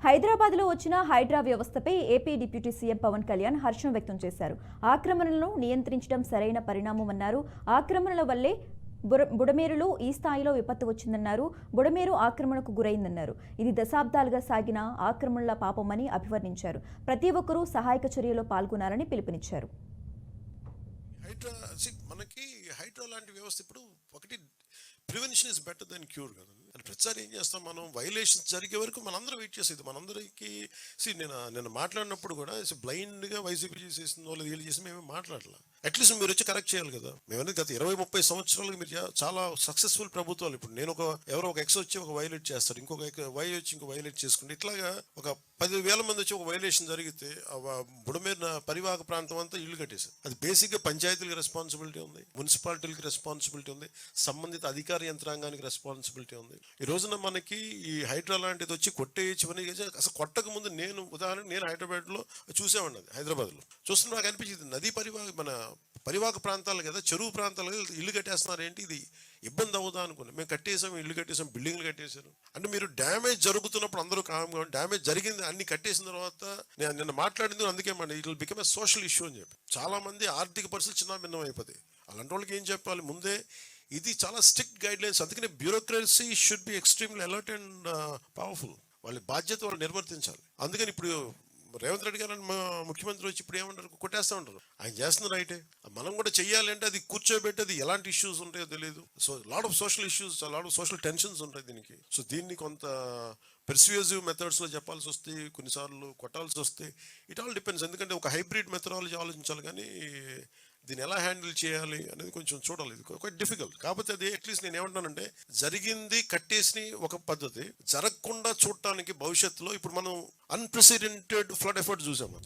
హైదరాబాద్లో వచ్చిన హైడ్రా వ్యవస్థపై AP deputy CM Pawan Kalyan హర్షం వ్యక్తం చేశారు. ఆక్రమణలను నియంత్రించడం సరైన పరిణామమన్నారు. ఆక్రమణల వల్లే బుడమేరులో ఈ స్థాయిలో విపత్తు వచ్చిందన్నారు. బుడమేరు ఆక్రమణకు గురైందన్నారు. ఇది దశాబ్దాలుగా సాగిన ఆక్రమణల పాపమని అభివర్ణించారు. ప్రతి ఒక్కరూ సహాయక చర్యలో పాల్గొనాలని పిలుపునిచ్చారు. హైడ్రా లాంటి వ్యవస్థ ఇప్పుడు ఒకటి prevention is better then cure కదా. ప్రతిసారి ఏం చేస్తాం, మనం వైలేషన్స్ జరిగే వరకు మనందరం వెయిట్ చేసేది. మనందరికీ నేను మాట్లాడినప్పుడు కూడా బ్లైండ్గా వైసీపీ చేసేసిందో లేదా వీళ్ళు చేసి మేమే మాట్లాడలా. అట్లీస్ట్ మీరు వచ్చి కరెక్ట్ చేయాలి కదా. మేమనేది గత 20-30 సంవత్సరాలుగా మీరు చాలా సక్సెస్ఫుల్ ప్రభుత్వాలు. ఇప్పుడు నేను ఎవరో ఒక ఎక్స్ వచ్చి ఒక వైలేట్ చేస్తారు, ఇంకొక వై వచ్చి ఇంకో వైలేట్ చేసుకుంటే ఇట్లాగా ఒక 10,000 మంది వచ్చి ఒక వైలేషన్ జరిగితే బుడమేరు పరివాహక ప్రాంతం అంతా ఇల్లు కట్టేశారు. అది బేసిక్గా పంచాయతీలకు రెస్పాన్సిబిలిటీ ఉంది, మున్సిపాలిటీలకు రెస్పాన్సిబిలిటీ ఉంది, సంబంధిత అధికార యంత్రాంగానికి రెస్పాన్సిబిలిటీ ఉంది. ఈ రోజున మనకి ఈ హైడ్రా లాంటిది వచ్చి కొట్టేయచ్చని అసలు కొట్టక ముందు నేను హైదరాబాద్లో చూసేవాడిని. హైదరాబాద్లో చూస్తున్నా నాకు అనిపించింది, నదీ మన పరివాహక ప్రాంతాలు కదా, చెరువు ప్రాంతాలు కదా, ఇల్లు కట్టేస్తున్నారు ఏంటి, ఇది ఇబ్బంది అవుదా అనుకున్నాం. మేము కట్టేసాం, ఇల్లు కట్టేసాం, బిల్డింగ్లు కట్టేశారు. అంటే మీరు డ్యామేజ్ జరుగుతున్నప్పుడు అందరూ కామ్గా, డ్యామేజ్ జరిగింది అన్ని కట్టేసిన తర్వాత నేను నిన్న మాట్లాడింది అందుకే it will become a social issue అని చెప్పి. చాలా మంది ఆర్థిక పరిస్థితులు చిన్న భిన్నం అయిపోతాయి. అలాంటి వాళ్ళకి ఏం చెప్పాలి, ముందే ఇది చాలా స్ట్రిక్ట్ గైడ్ లైన్స్. అందుకనే bureaucracy should be extremely alert and powerful. వాళ్ళ బాధ్యత వాళ్ళు నిర్వర్తించాలి. అందుకని ఇప్పుడు రేవంత్ రెడ్డి గారు ముఖ్యమంత్రి వచ్చి ఇప్పుడు ఏమంటారు, కొట్టేస్తూ ఉంటారు. ఆయన చేస్తున్నారు రైటే, మనం కూడా చెయ్యాలి. అంటే అది కూర్చోబెట్టి అది ఎలాంటి ఇష్యూస్ ఉంటాయో తెలియదు. So lot of social issues, lot of social tensions ఉంటాయి దీనికి. సో దీన్ని కొంత పెర్స్యూజివ్ మెథడ్స్లో చెప్పాల్సి వస్తే, కొన్నిసార్లు కొట్టాల్సి వస్తే, ఇట్ ఆల్ డిపెండ్స్. ఎందుకంటే ఒక హైబ్రిడ్ మెథడాలజీ ఆలోచించాలి, కానీ దీన్ని ఎలా హ్యాండిల్ చేయాలి అనేది కొంచెం చూడాలి. ఇది కొంచెం డిఫికల్ట్. కాకపోతే అది అట్లీస్ట్ నేను ఏమంటానంటే, జరిగింది కట్టేసి ఒక పద్ధతి, జరగకుండా చూడటానికి భవిష్యత్తులో ఇప్పుడు మనం అన్ప్రెసిడెంటెడ్ ఫ్లడ్ ఎఫర్ట్ చూసాము.